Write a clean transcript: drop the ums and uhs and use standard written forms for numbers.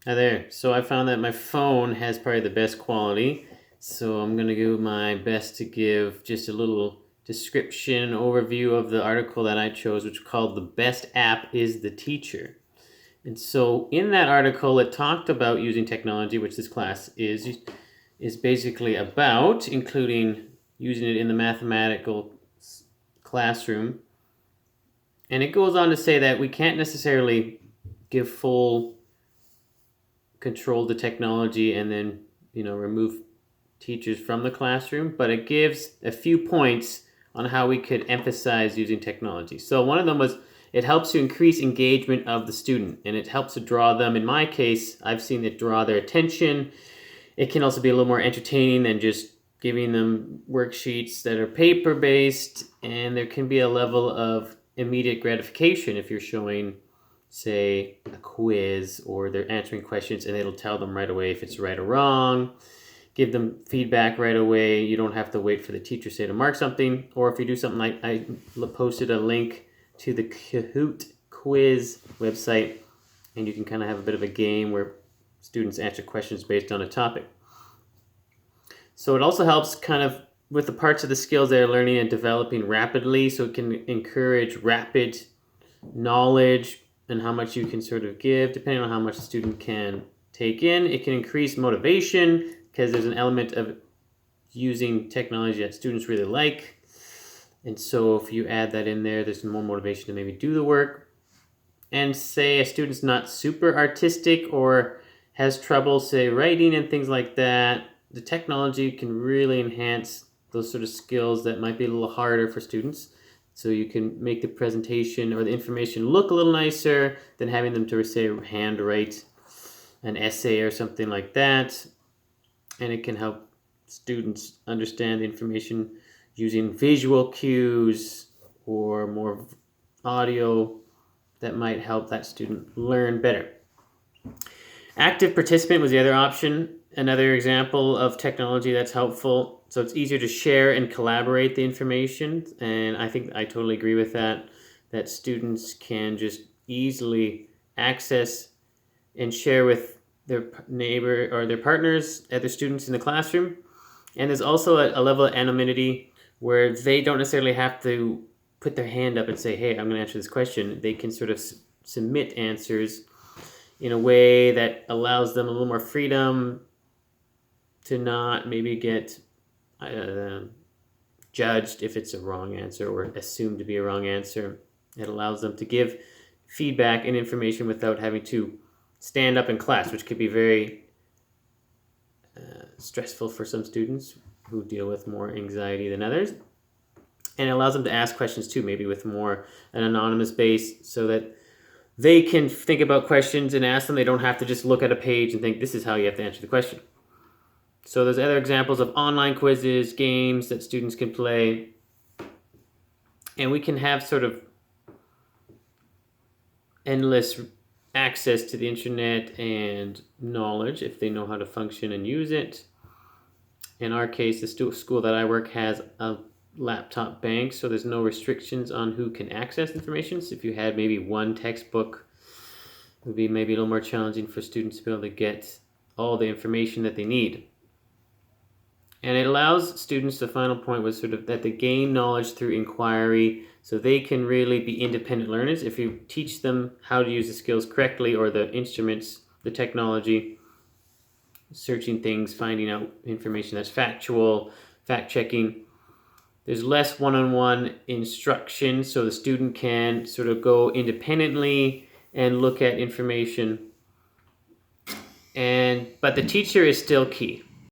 Hi there. So I found that my phone has probably the best quality. So I'm going to do my best to give just a little description, overview of the article that I chose, which is called "The Best App is the Teacher." And so in that article, it talked about using technology, which this class is basically about, including using it in the mathematical classroom. And it goes on to say that we can't necessarily give full control the technology and then remove teachers from the classroom, but it gives a few points on how we could emphasize using technology. So one of them was it helps to increase engagement of the student, and it helps to draw them. In my case, I've seen it draw their attention. It can also be a little more entertaining than just giving them worksheets that are paper based, and there can be a level of immediate gratification if you're showing, say, a quiz, or they're answering questions and it'll tell them right away if it's right or wrong, give them feedback right away. You don't have to wait for the teacher, say, to mark something. Or if you do something like I posted a link to the Kahoot quiz website, and you can kind of have a bit of a game where students answer questions based on a topic. So it also helps kind of with the parts of the skills they're learning and developing rapidly, so it can encourage rapid knowledge and how much you can sort of give, depending on how much the student can take in. It can increase motivation because there's an element of using technology that students really like. And so if you add that in there, there's more motivation to maybe do the work. And say a student's not super artistic or has trouble, say, writing and things like that, the technology can really enhance those sort of skills that might be a little harder for students. So you can make the presentation or the information look a little nicer than having them to, say, handwrite an essay or something like that. And it can help students understand the information using visual cues or more audio that might help that student learn better. Active participant was the other option, another example of technology that's helpful. So it's easier to share and collaborate the information, and I think I totally agree with that students can just easily access and share with their neighbor or their partners, other students in the classroom. And there's also a level of anonymity where they don't necessarily have to put their hand up and say, hey, I'm going to answer this question. They can sort of submit answers in a way that allows them a little more freedom to not maybe get judged if it's a wrong answer or assumed to be a wrong answer. It allows them to give feedback and information without having to stand up in class, which could be very stressful for some students who deal with more anxiety than others. And it allows them to ask questions too, maybe with more an anonymous base, so that they can think about questions and ask them. They don't have to just look at a page and think this is how you have to answer the question. So there's other examples of online quizzes, games that students can play. And we can have sort of endless access to the internet and knowledge if they know how to function and use it. In our case, the school that I work has a laptop bank, so there's no restrictions on who can access information. So if you had maybe one textbook, it would be maybe a little more challenging for students to be able to get all the information that they need. And it allows students, the final point was sort of that they gain knowledge through inquiry, so they can really be independent learners. If you teach them how to use the skills correctly, or the instruments, the technology, searching things, finding out information that's factual, fact-checking, there's less one-on-one instruction, so the student can sort of go independently and look at information. But the teacher is still key.